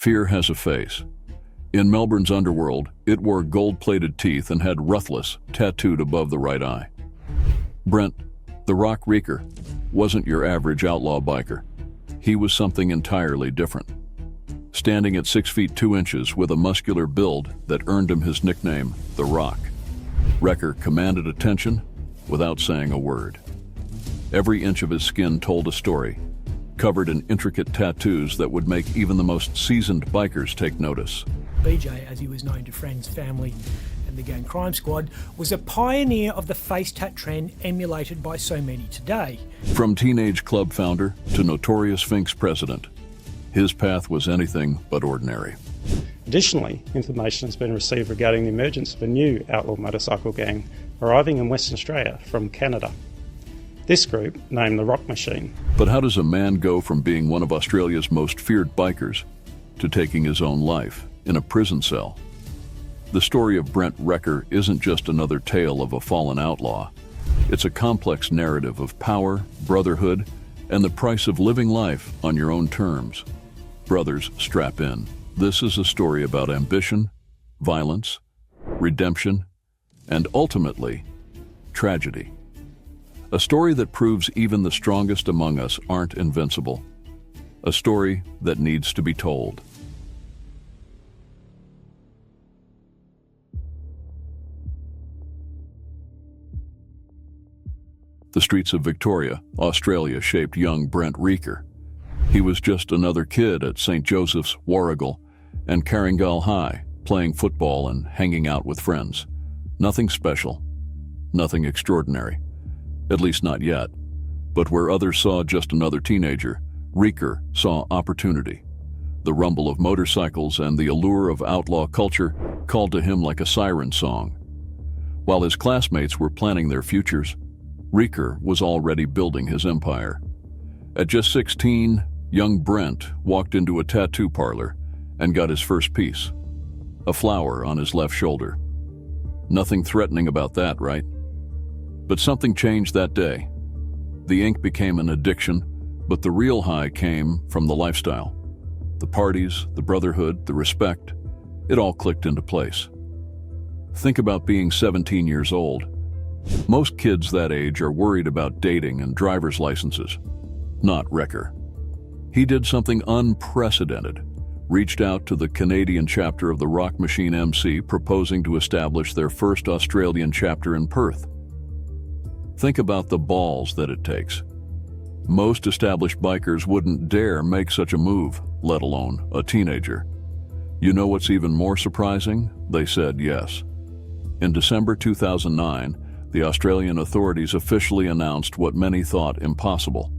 Fear has a face. In Melbourne's underworld, it wore gold-plated teeth and had Ruthless tattooed above the right eye. Brent, the Rock Reeker, wasn't your average outlaw biker. He was something entirely different. Standing at 6 feet 2 inches with a muscular build that earned him his nickname, The Rock, Wrecker commanded attention without saying a word. Every inch of his skin told a story, covered in intricate tattoos that would make even the most seasoned bikers take notice. BJ, as he was known to friends, family and the gang crime squad, was a pioneer of the face tat trend emulated by so many today. From teenage club founder to notorious Sphinx president, his path was anything but ordinary. Additionally, information has been received regarding the emergence of a new outlaw motorcycle gang arriving in Western Australia from Canada. This group, named the Rock Machine. But how does a man go from being one of Australia's most feared bikers to taking his own life in a prison cell? The story of Brent Wrecker isn't just another tale of a fallen outlaw. It's a complex narrative of power, brotherhood, and the price of living life on your own terms. Brothers, strap in. This is a story about ambition, violence, redemption, and ultimately, tragedy. A story that proves even the strongest among us aren't invincible. A story that needs to be told. The streets of Victoria, Australia shaped young Brent Reeker. He was just another kid at St. Joseph's, Warragul, and Carringal High, playing football and hanging out with friends. Nothing special, nothing extraordinary. At least not yet. But where others saw just another teenager, Reeker saw opportunity. The rumble of motorcycles and the allure of outlaw culture called to him like a siren song. While his classmates were planning their futures, Reeker was already building his empire. At just 16, young Brent walked into a tattoo parlor and got his first piece. A flower on his left shoulder. Nothing threatening about that, right? But something changed that day. The ink became an addiction, but the real high came from the lifestyle. The parties, the brotherhood, the respect, it all clicked into place. Think about being 17 years old. Most kids that age are worried about dating and driver's licenses. Not Wrecker. He did something unprecedented. Reached out to the Canadian chapter of the Rock Machine MC, proposing to establish their first Australian chapter in Perth. Think about the balls that it takes. Most established bikers wouldn't dare make such a move, let alone a teenager. You know what's even more surprising? They said yes. In December 2009, the Australian authorities officially announced what many thought impossible.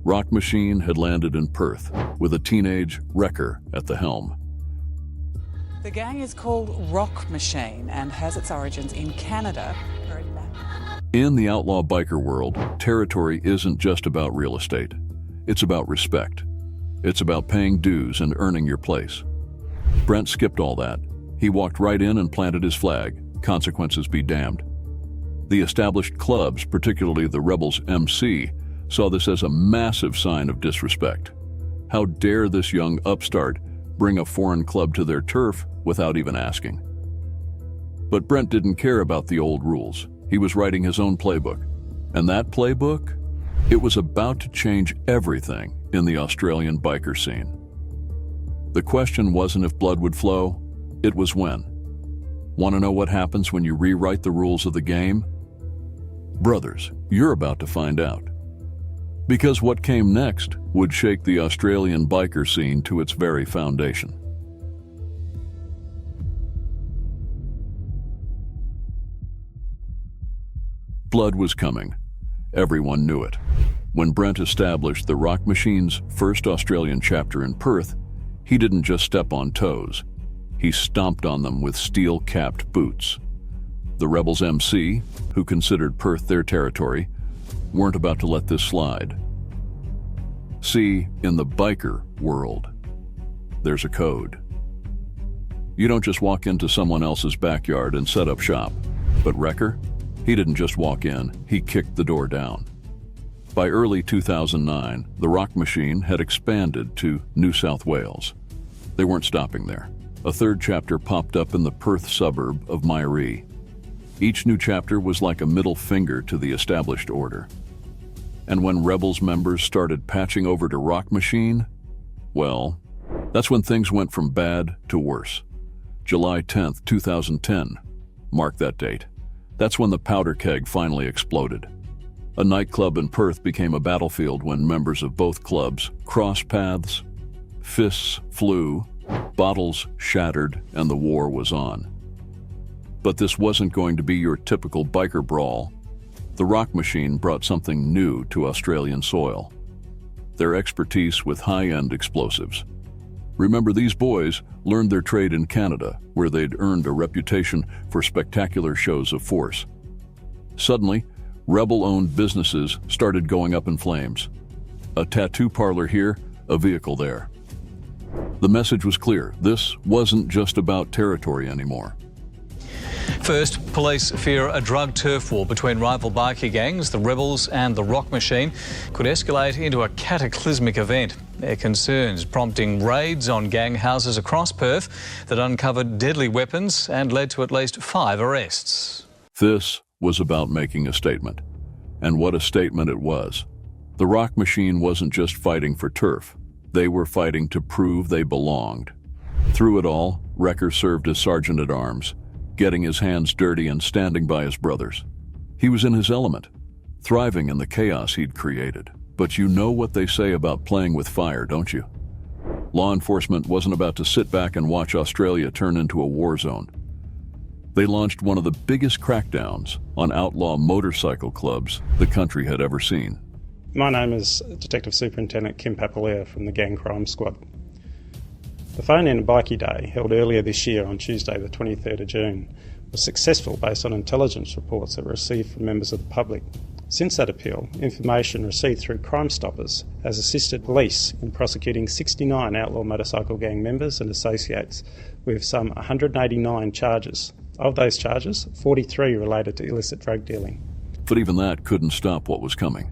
Rock Machine had landed in Perth, with a teenage Wrecker at the helm. The gang is called Rock Machine and has its origins in Canada. In the outlaw biker world, territory isn't just about real estate. It's about respect. It's about paying dues and earning your place. Brent skipped all that. He walked right in and planted his flag, consequences be damned. The established clubs, particularly the Rebels MC, saw this as a massive sign of disrespect. How dare this young upstart bring a foreign club to their turf without even asking? But Brent didn't care about the old rules. He was writing his own playbook. And that playbook? It was about to change everything in the Australian biker scene. The question wasn't if blood would flow, it was when. Want to know what happens when you rewrite the rules of the game? Brothers, you're about to find out. Because what came next would shake the Australian biker scene to its very foundation. Blood was coming. Everyone knew it. When Brent established the Rock Machine's first Australian chapter in Perth, he didn't just step on toes. He stomped on them with steel-capped boots. The Rebels MC, who considered Perth their territory, weren't about to let this slide. See, in the biker world, there's a code. You don't just walk into someone else's backyard and set up shop. But Wrecker? He didn't just walk in, he kicked the door down. By early 2009, the Rock Machine had expanded to New South Wales. They weren't stopping there. A third chapter popped up in the Perth suburb of Myrie. Each new chapter was like a middle finger to the established order. And when Rebels members started patching over to Rock Machine, well, that's when things went from bad to worse. July 10th, 2010. Mark that date. That's when the powder keg finally exploded. A nightclub in Perth became a battlefield when members of both clubs crossed paths, fists flew, bottles shattered, and the war was on. But this wasn't going to be your typical biker brawl. The Rock Machine brought something new to Australian soil: their expertise with high-end explosives. Remember, these boys learned their trade in Canada, where they'd earned a reputation for spectacular shows of force. Suddenly, Rebel-owned businesses started going up in flames. A tattoo parlor here, a vehicle there. The message was clear. This wasn't just about territory anymore. First, police fear a drug turf war between rival bikie gangs, the Rebels and the Rock Machine, could escalate into a cataclysmic event. Their concerns prompting raids on gang houses across Perth that uncovered deadly weapons and led to at least 5 arrests. This was about making a statement. And what a statement it was. The Rock Machine wasn't just fighting for turf. They were fighting to prove they belonged. Through it all, Wrecker served as sergeant-at-arms, getting his hands dirty and standing by his brothers. He was in his element, thriving in the chaos he'd created. But you know what they say about playing with fire, don't you? Law enforcement wasn't about to sit back and watch Australia turn into a war zone. They launched one of the biggest crackdowns on outlaw motorcycle clubs the country had ever seen. My name is Detective Superintendent Kim Papalea from the Gang Crime Squad. The phone-in bikie day, held earlier this year on Tuesday the 23rd of June, was successful based on intelligence reports that were received from members of the public. Since that appeal, information received through Crime Stoppers has assisted police in prosecuting 69 outlaw motorcycle gang members and associates with some 189 charges. Of those charges, 43 related to illicit drug dealing. But even that couldn't stop what was coming.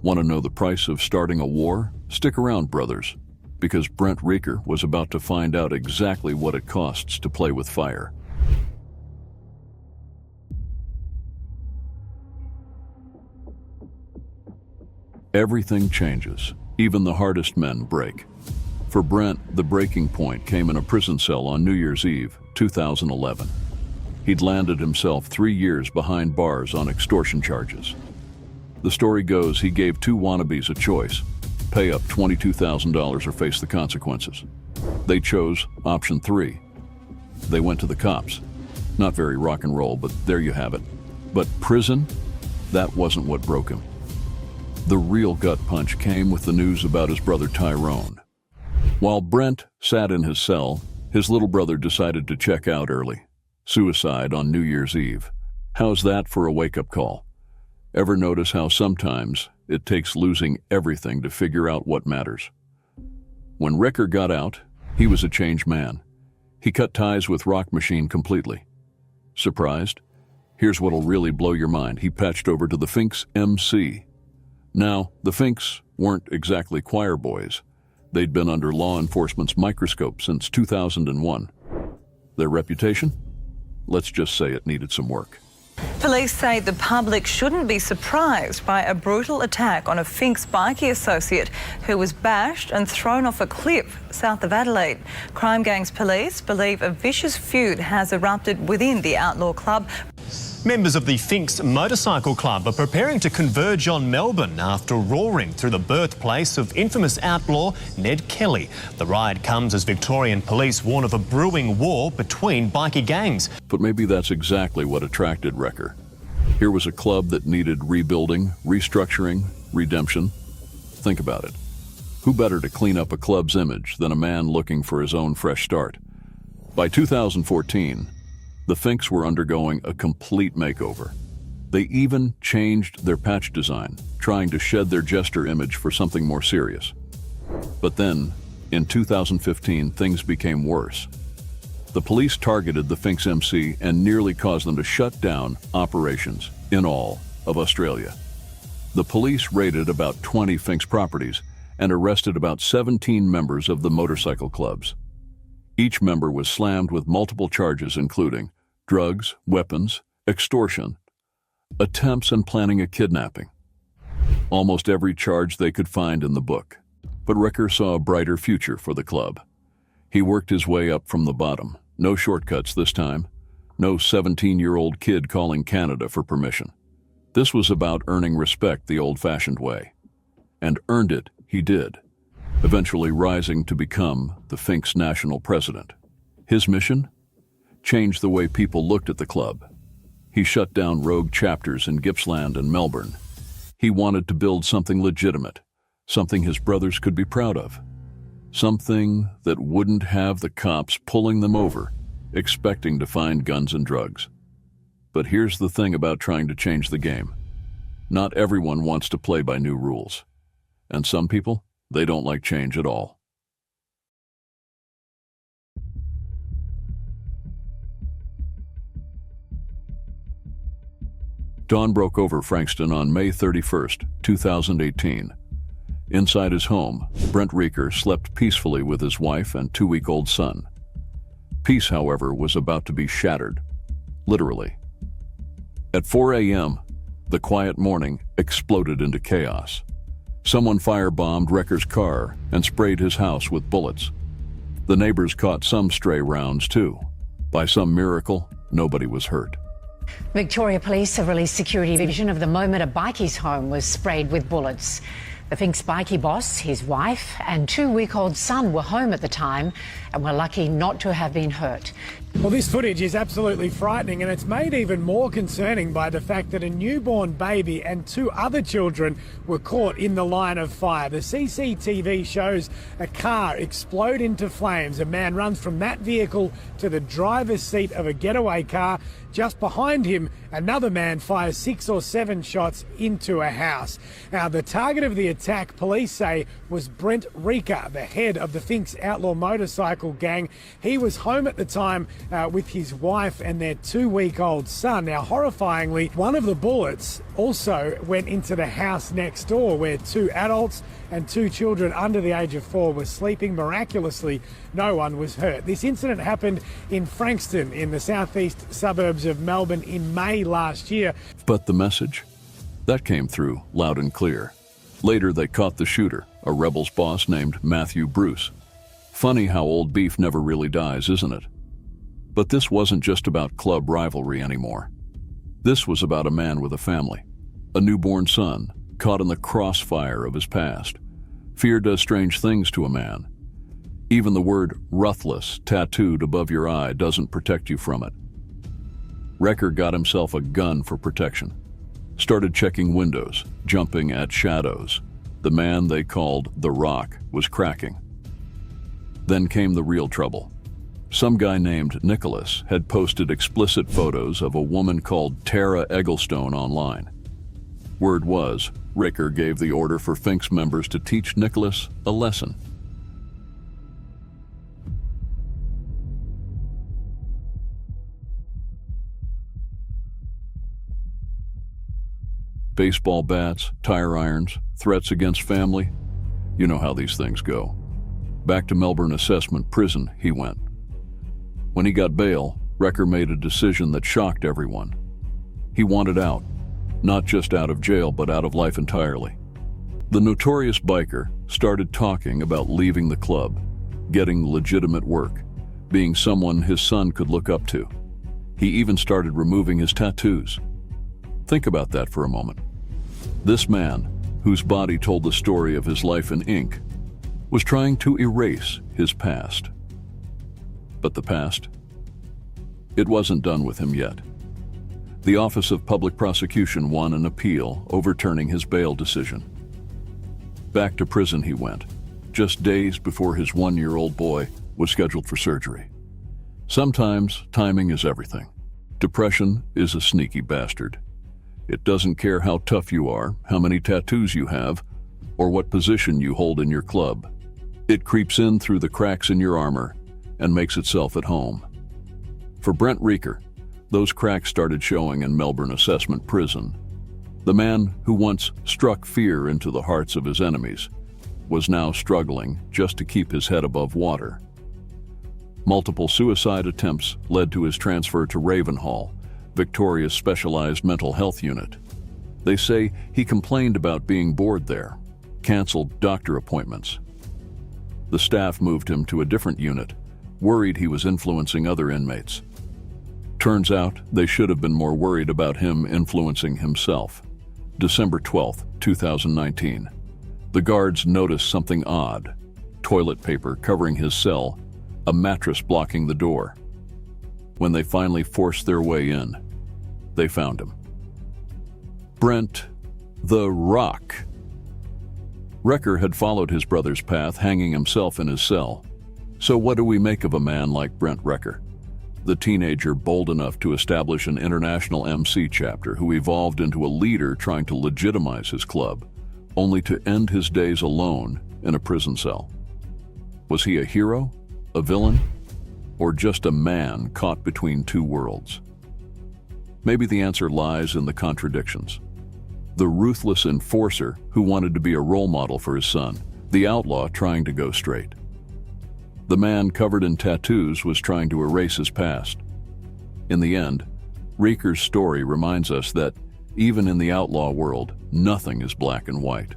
Want to know the price of starting a war? Stick around, brothers, because Brent Reeker was about to find out exactly what it costs to play with fire. Everything changes. Even the hardest men break. For Brent, the breaking point came in a prison cell on New Year's Eve, 2011. He'd landed himself 3 years behind bars on extortion charges. The story goes he gave 2 wannabes a choice: pay up $22,000 or face the consequences. They chose option 3. They went to the cops. Not very rock and roll, but there you have it. But prison? That wasn't what broke him. The real gut punch came with the news about his brother Tyrone. While Brent sat in his cell, his little brother decided to check out early. Suicide on New Year's Eve. How's that for a wake-up call? Ever notice how sometimes it takes losing everything to figure out what matters? When Wrecker got out, he was a changed man. He cut ties with Rock Machine completely. Surprised? Here's what'll really blow your mind. He patched over to the Finks MC. Now, the Finks weren't exactly choir boys. They'd been under law enforcement's microscope since 2001. Their reputation? Let's just say it needed some work. Police say the public shouldn't be surprised by a brutal attack on a Finks bikie associate who was bashed and thrown off a cliff south of Adelaide. Crime Gangs police believe a vicious feud has erupted within the outlaw club. Members of the Finks Motorcycle Club are preparing to converge on Melbourne after roaring through the birthplace of infamous outlaw Ned Kelly. The riot comes as Victorian police warn of a brewing war between bikie gangs. But maybe that's exactly what attracted Wrecker. Here was a club that needed rebuilding, restructuring, redemption. Think about it. Who better to clean up a club's image than a man looking for his own fresh start? By 2014, the Finks were undergoing a complete makeover. They even changed their patch design, trying to shed their jester image for something more serious. But then, in 2015, things became worse. The police targeted the Finks MC and nearly caused them to shut down operations in all of Australia. The police raided about 20 Finks properties and arrested about 17 members of the motorcycle clubs. Each member was slammed with multiple charges including drugs, weapons, extortion, attempts and planning a kidnapping. Almost every charge they could find in the book. But Ricker saw a brighter future for the club. He worked his way up from the bottom. No shortcuts this time. No 17-year-old kid calling Canada for permission. This was about earning respect the old-fashioned way. And earned it he did, eventually rising to become the Finks national president. His mission? Change the way people looked at the club. He shut down rogue chapters in Gippsland and Melbourne. He wanted to build something legitimate, something his brothers could be proud of. Something that wouldn't have the cops pulling them over, expecting to find guns and drugs. But here's the thing about trying to change the game. Not everyone wants to play by new rules. And some people, they don't like change at all. Dawn broke over Frankston on May 31st, 2018. Inside his home, Brent Reeker slept peacefully with his wife and 2-week-old son. Peace, however, was about to be shattered, literally. At 4 a.m., the quiet morning exploded into chaos. Someone firebombed Reeker's car and sprayed his house with bullets. The neighbors caught some stray rounds, too. By some miracle, nobody was hurt. Victoria Police have released security vision of the moment a bikie home was sprayed with bullets. The Finks bikie boss, his wife and 2-week-old son were home at the time and were lucky not to have been hurt. Well, this footage is absolutely frightening, and it's made even more concerning by the fact that a newborn baby and 2 other children were caught in the line of fire. The CCTV shows a car explode into flames. A man runs from that vehicle to the driver's seat of a getaway car. Just behind him, another man fires 6 or 7 shots into a house. Now, the target of the attack, police say, was Brent Reeker, the head of the Finks outlaw motorcycle gang. He was home at the time with his wife and their 2-week-old son. Now, horrifyingly, one of the bullets also went into the house next door where 2 adults and 2 children under the age of 4 were sleeping. Miraculously, no one was hurt. This incident happened in Frankston in the southeast suburbs of Melbourne in May last year. But the message? That came through loud and clear. Later, they caught the shooter, a Rebels boss named Matthew Bruce. Funny how old beef never really dies, isn't it? But this wasn't just about club rivalry anymore. This was about a man with a family, a newborn son, caught in the crossfire of his past. Fear does strange things to a man. Even the word ruthless tattooed above your eye doesn't protect you from it. Reeker got himself a gun for protection. Started checking windows, jumping at shadows. The man they called The Rock was cracking. Then came the real trouble. Some guy named Nicholas had posted explicit photos of a woman called Tara Egglestone online. Word was, Reeker gave the order for Finks members to teach Nicholas a lesson. Baseball bats, tire irons, threats against family. You know how these things go. Back to Melbourne Assessment Prison he went. When he got bail, Reeker made a decision that shocked everyone. He wanted out, not just out of jail, but out of life entirely. The notorious biker started talking about leaving the club, getting legitimate work, being someone his son could look up to. He even started removing his tattoos. Think about that for a moment. This man, whose body told the story of his life in ink, was trying to erase his past. But the past? It wasn't done with him yet. The Office of Public Prosecution won an appeal overturning his bail decision. Back to prison he went, just days before his 1-year-old boy was scheduled for surgery. Sometimes timing is everything. Depression is a sneaky bastard. It doesn't care how tough you are, how many tattoos you have, or what position you hold in your club. It creeps in through the cracks in your armor and makes itself at home. For Brent Reeker, those cracks started showing in Melbourne Assessment Prison. The man who once struck fear into the hearts of his enemies was now struggling just to keep his head above water. Multiple suicide attempts led to his transfer to Ravenhall, Victoria's specialized mental health unit. They say he complained about being bored there, canceled doctor appointments. The staff moved him to a different unit, worried he was influencing other inmates. Turns out they should have been more worried about him influencing himself. December 12, 2019. The guards noticed something odd: toilet paper covering his cell, a mattress blocking the door. When they finally forced their way in, they found him. Brent the Rock. Wrecker had followed his brother's path, hanging himself in his cell. So what do we make of a man like Brent Wrecker, the teenager bold enough to establish an international MC chapter who evolved into a leader trying to legitimize his club, only to end his days alone in a prison cell? Was he a hero, a villain, or just a man caught between two worlds? Maybe the answer lies in the contradictions. The ruthless enforcer who wanted to be a role model for his son, the outlaw trying to go straight. The man covered in tattoos was trying to erase his past. In the end, Reeker's story reminds us that, even in the outlaw world, nothing is black and white.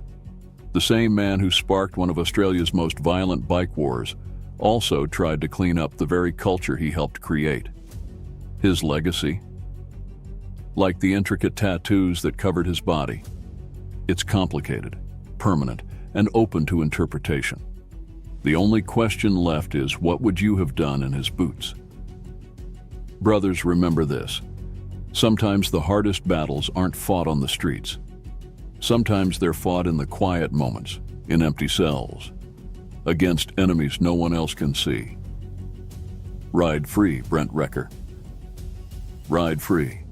The same man who sparked one of Australia's most violent bike wars also tried to clean up the very culture he helped create. His legacy? Like the intricate tattoos that covered his body, it's complicated, permanent, and open to interpretation. The only question left is, what would you have done in his boots? Brothers, remember this. Sometimes the hardest battles aren't fought on the streets. Sometimes they're fought in the quiet moments, in empty cells, against enemies no one else can see. Ride free, Brent Wrecker. Ride free.